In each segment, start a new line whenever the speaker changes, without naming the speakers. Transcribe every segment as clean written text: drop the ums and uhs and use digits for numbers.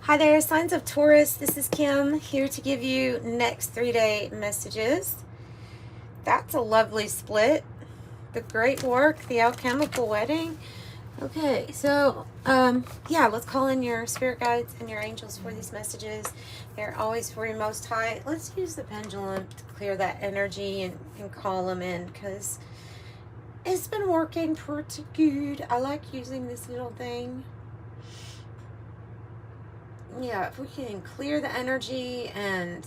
Hi there, signs of Taurus. This is Kim here to give you next 3-day messages. That's a lovely split. The great work, the alchemical wedding. Okay, so yeah, let's call in your spirit guides and your angels for these messages. They're always for your Most High. Let's use the pendulum to clear that energy and call them in, because it's been working pretty good. I like using this little thing. Yeah, if we can clear the energy and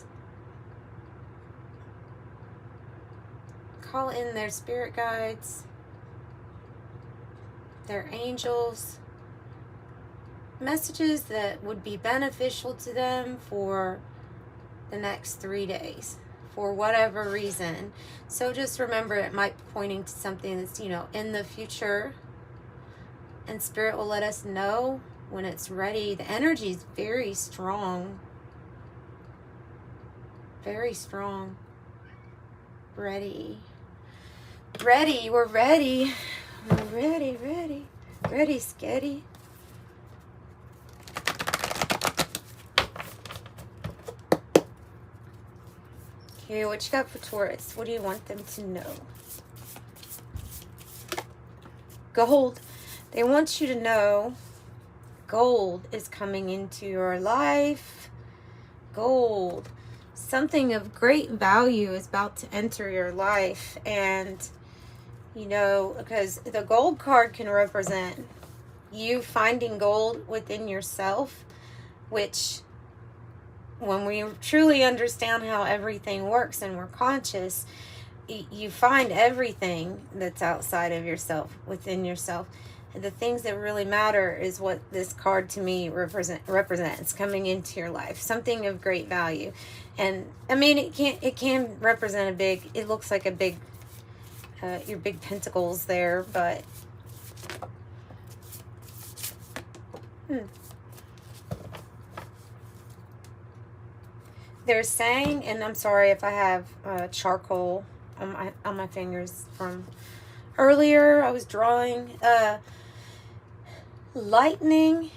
call in their spirit guides, their angels, messages that would be beneficial to them for the next 3 days, for whatever reason. So just remember, it might be pointing to something that's, in the future, and Spirit will let us know when it's ready. The energy is very strong. Very strong. Ready. Ready. We're ready. We're ready. Ready. Ready, sketty. Okay, what you got for Taurus? What do you want them to know? Gold. They want you to know gold is coming into your life. Gold. Something of great value is about to enter your life. And, because the gold card can represent you finding gold within yourself, which, when we truly understand how everything works and we're conscious, you find everything that's outside of yourself, within yourself. The things that really matter is what this card to me represents coming into your life. Something of great value. And I mean, it can represent it looks like a big, your big pentacles there, but they're saying, and I'm sorry if I have charcoal on my fingers from earlier. I was drawing lightning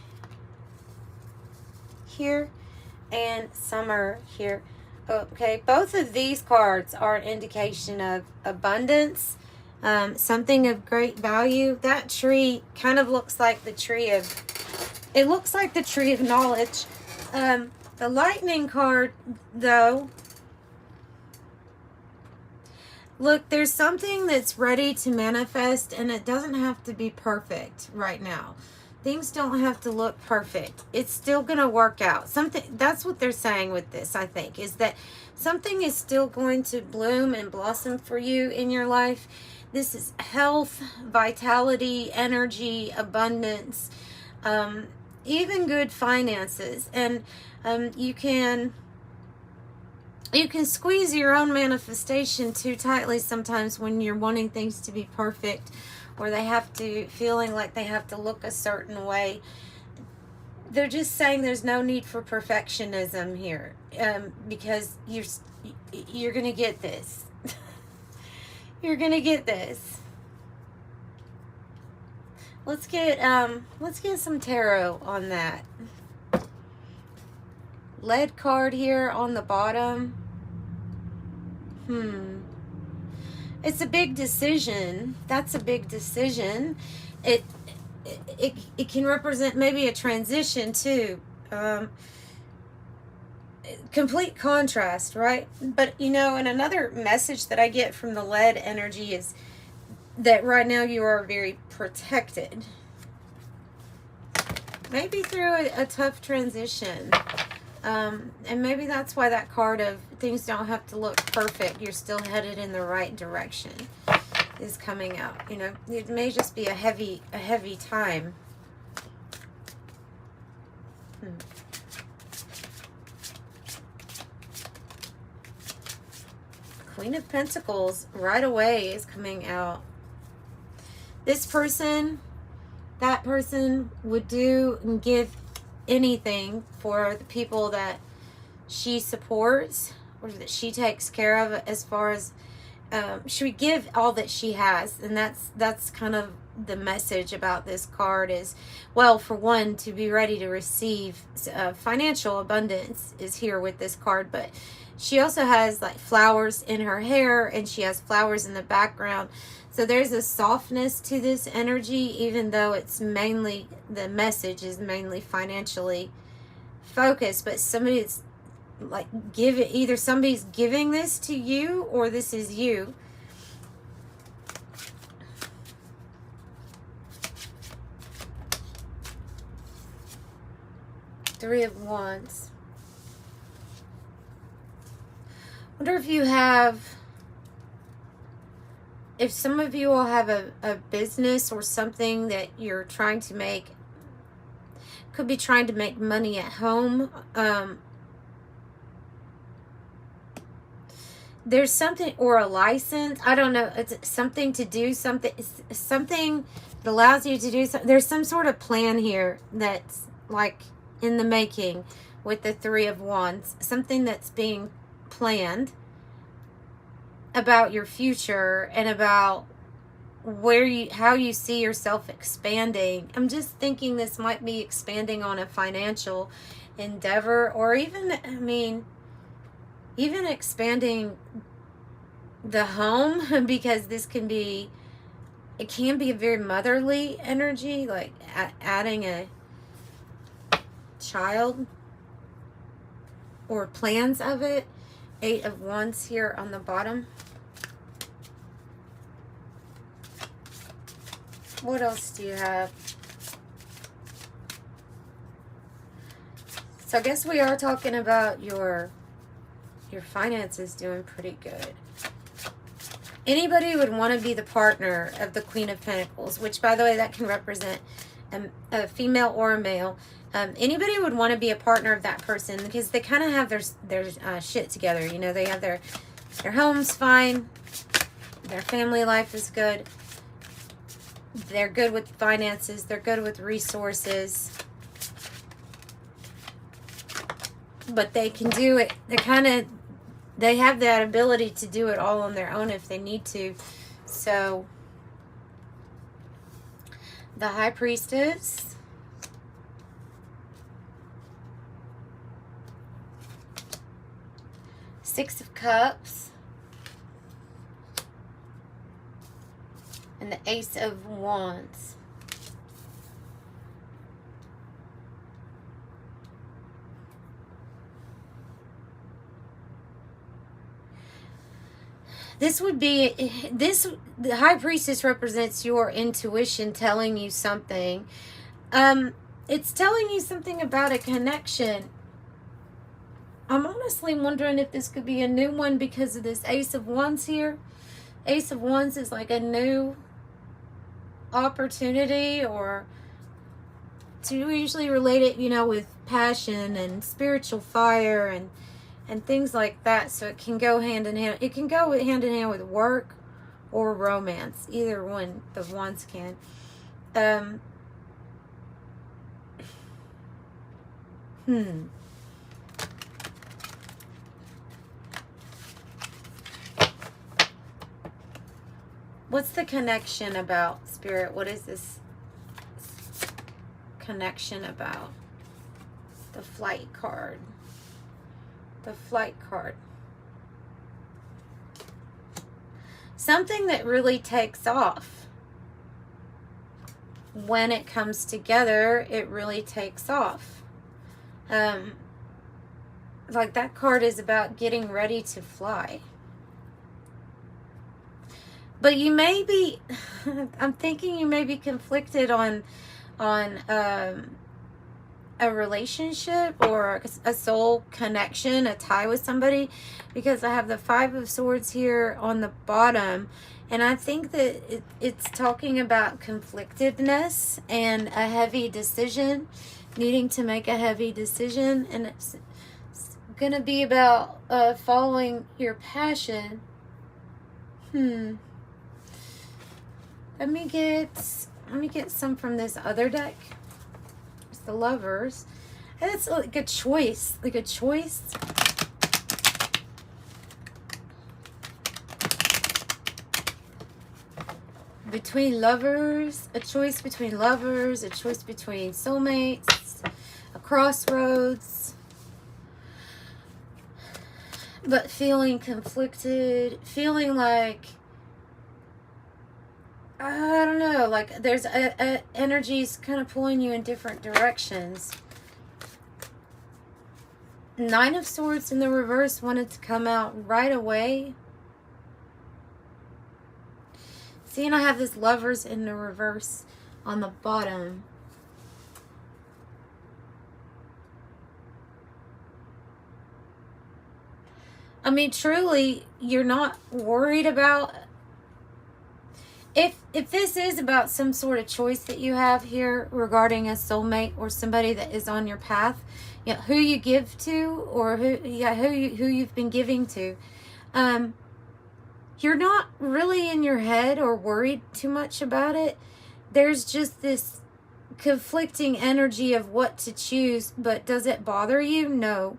here and summer here. Okay, both of these cards are an indication of abundance, something of great value. That tree kind of looks like the tree of, it looks like the tree of knowledge. The lightning card, though, look, there's something that's ready to manifest, and it doesn't have to be perfect right now. Things don't have to look perfect. It's still going to work out. That's what they're saying with this, I think, is that something is still going to bloom and blossom for you in your life. This is health, vitality, energy, abundance, even good finances. And you can squeeze your own manifestation too tightly sometimes when you're wanting things to be perfect, or feeling like they have to look a certain way. They're just saying there's no need for perfectionism here, because you're gonna get this. You're gonna get this. Let's get some tarot on that. Lead card here on the bottom. It's a big decision. That's a big decision. It can represent maybe a transition too. Complete contrast, right? But and another message that I get from the lead energy is that right now you are very protected. Maybe through a tough transition. And maybe that's why that card of things don't have to look perfect, you're still headed in the right direction, is coming out. It may just be a heavy time. Queen of Pentacles right away is coming out. This person, that person would do and give anything for the people that she supports or that she takes care of, as far as she would give all that she has, and that's kind of the message about this card is, well, for one, to be ready to receive financial abundance is here with this card, but she also has like flowers in her hair, and she has flowers in the background. So there's a softness to this energy, even though it's mainly, the message is mainly financially focused, but somebody's like either somebody's giving this to you or this is you. Three of Wands. Wonder if you have, if some of you will have a business or something that you're trying to make, could be trying to make money at home. There's something, or a license, I don't know, it's something to do something that allows you to do something. There's some sort of plan here that's like in the making with the Three of Wands, something that's being planned about your future and about how you see yourself expanding. I'm just thinking this might be expanding on a financial endeavor, or even, I mean, even expanding the home, because this can be, it can be a very motherly energy, like adding a child or plans of it. Eight of Wands here on the bottom. What else do you have? So I guess we are talking about your finances doing pretty good. Anybody would want to be the partner of the Queen of Pentacles, which, by the way, that can represent a female or a male. Anybody would want to be a partner of that person because they kind of have their shit together. You know, they have their home's fine, their family life is good, they're good with finances, they're good with resources, but they can do it. They have that ability to do it all on their own if they need to. So the High Priestess, Six of Cups, and the Ace of Wands. This would be, the High Priestess represents your intuition telling you something. It's telling you something about a connection. I'm honestly wondering if this could be a new one because of this Ace of Wands here. Ace of Wands is like a new opportunity, or to usually relate it, you know, with passion and spiritual fire and things like that. So it can go hand in hand. It can go hand in hand with work or romance. Either one of Wands can. What's the connection about, Spirit? What is this connection about? The Flight card. The Flight card. Something that really takes off. When it comes together, it really takes off. Like that card is about getting ready to fly. But you may be, I'm thinking you may be conflicted on a relationship or a soul connection, a tie with somebody, because I have the Five of Swords here on the bottom, and I think that it's talking about conflictedness and a heavy decision, needing to make a heavy decision, and it's gonna be about following your passion. Let me get some from this other deck. It's the Lovers. And it's like a choice. Like a choice. between lovers, a choice between lovers, a choice between soulmates, a crossroads, but feeling conflicted, feeling like, I don't know, like there's a energies kind of pulling you in different directions. Nine of Swords in the reverse wanted to come out right away. See, and I have this Lovers in the reverse on the bottom. I mean, truly, you're not worried about... If this is about some sort of choice that you have here regarding a soulmate or somebody that is on your path, you know, who you give to or who you've been giving to, you're not really in your head or worried too much about it. There's just this conflicting energy of what to choose, but does it bother you? No,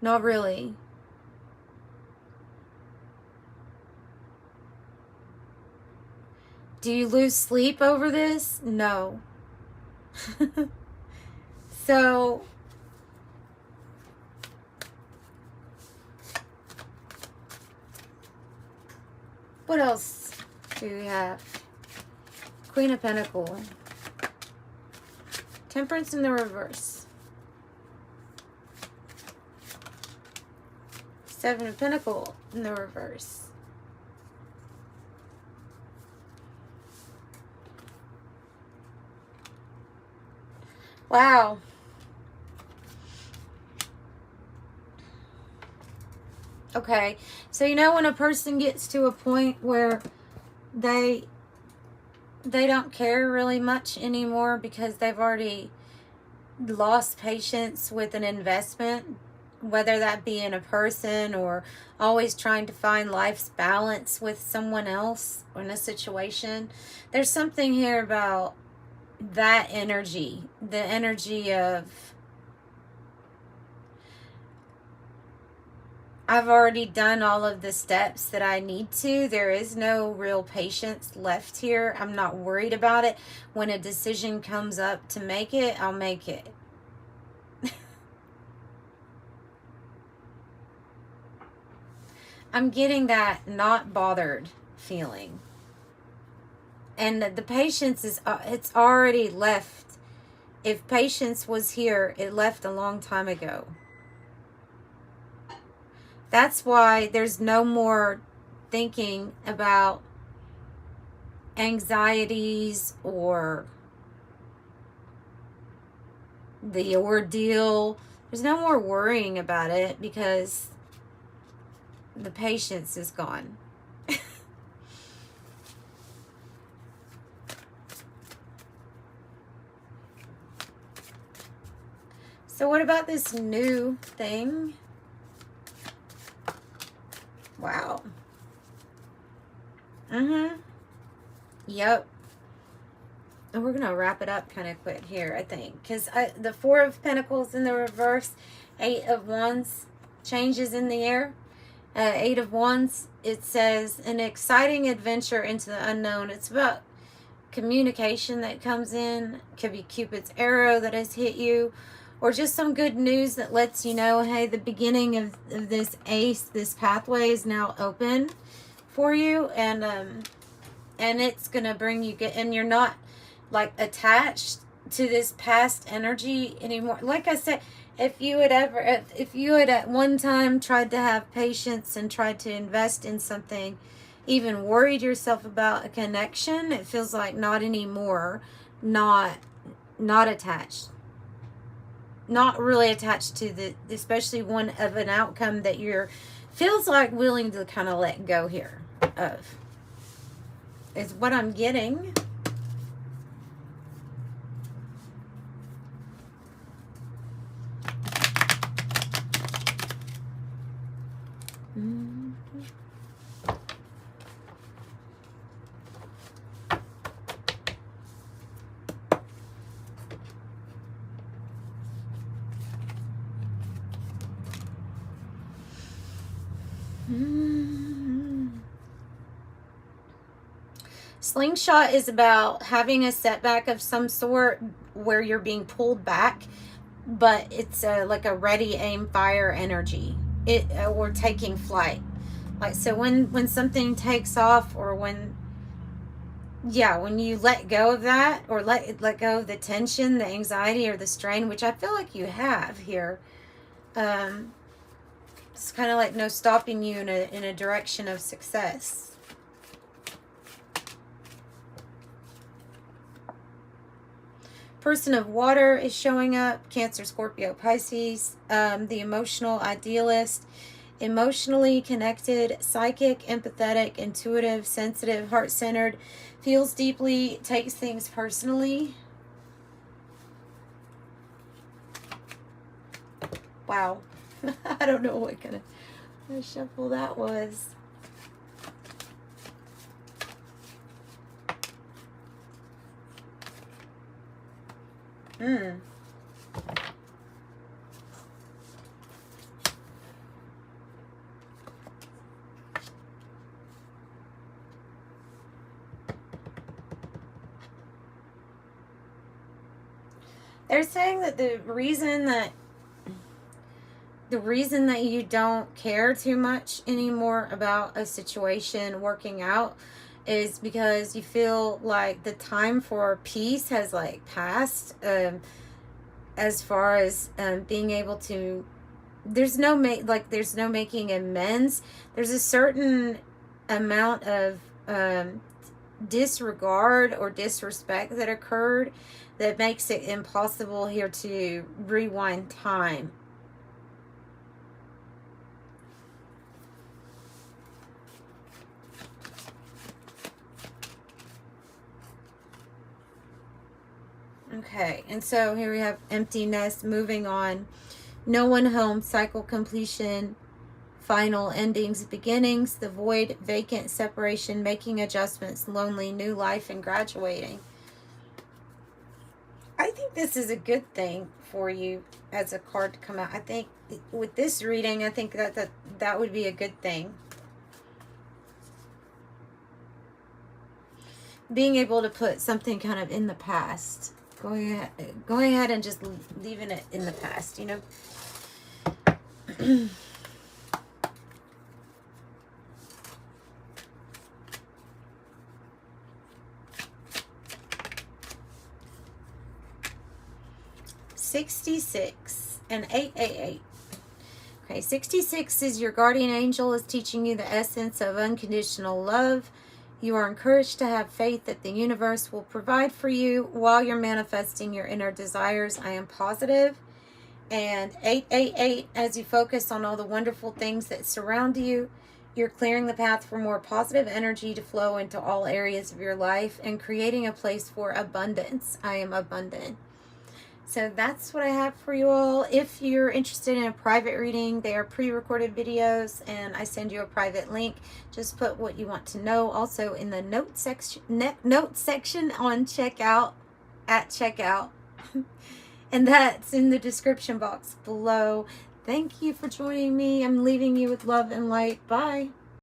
not really. Do you lose sleep over this? No. So, what else do we have? Queen of Pentacles. Temperance in the reverse. Seven of Pentacles in the reverse. Wow. Okay. So you know when a person gets to a point where they don't care really much anymore because they've already lost patience with an investment, whether that be in a person or always trying to find life's balance with someone else or in a situation. There's something here about that energy, the energy of, I've already done all of the steps that I need to. There is no real patience left here. I'm not worried about it. When a decision comes up to make it, I'll make it. I'm getting that not bothered feeling. And the patience is, it's already left. If patience was here, it left a long time ago. That's why there's no more thinking about anxieties or the ordeal. There's no more worrying about it because the patience is gone. So what about this new thing? Wow. Yep. And we're going to wrap it up kind of quick here, I think. Because the Four of Pentacles in the reverse, Eight of Wands, changes in the air. Eight of Wands, it says, an exciting adventure into the unknown. It's about communication that comes in. Could be Cupid's arrow that has hit you. Or just some good news that lets you know, hey, the beginning of this ace, this pathway is now open for you. And it's going to bring you, and you're not like attached to this past energy anymore. Like I said, if you had at one time tried to have patience and tried to invest in something, even worried yourself about a connection, it feels like not anymore, not attached. Not really attached to the, especially one of an outcome that you're, feels like willing to kind of let go here of, is what I'm getting. Slingshot is about having a setback of some sort where you're being pulled back, but it's like a ready, aim, fire energy. Or taking flight. Like, so when something takes off, or when you let go of that, or let go of the tension, the anxiety, or the strain, which I feel like you have here, it's kind of like no stopping you in a direction of success. Person of water is showing up. Cancer, Scorpio, Pisces. The emotional idealist. Emotionally connected, psychic, empathetic, intuitive, sensitive, heart-centered. Feels deeply, takes things personally. Wow. I don't know what kind of shuffle that was. They're saying that the reason that you don't care too much anymore about a situation working out is because you feel like the time for peace has like passed, as far as being able to, there's no making amends. There's a certain amount of disregard or disrespect that occurred that makes it impossible here to rewind time. Okay, and so here we have empty nest, moving on, no one home, cycle completion, final endings, beginnings, the void, vacant, separation, making adjustments, lonely, new life, and graduating. I think this is a good thing for you as a card to come out. I think with this reading, I think that would be a good thing. Being able to put something kind of in the past. Going ahead and just leaving it in the past, you know. $66 and 888. Okay, 66 is your guardian angel is teaching you the essence of unconditional love. You are encouraged to have faith that the universe will provide for you while you're manifesting your inner desires. I am positive. And 888, as you focus on all the wonderful things that surround you, you're clearing the path for more positive energy to flow into all areas of your life and creating a place for abundance. I am abundant. So that's what I have for you all. If you're interested in a private reading, they are pre-recorded videos and I send you a private link. Just put what you want to know. Also in the note section on checkout, at checkout. And that's in the description box below. Thank you for joining me. I'm leaving you with love and light. Bye.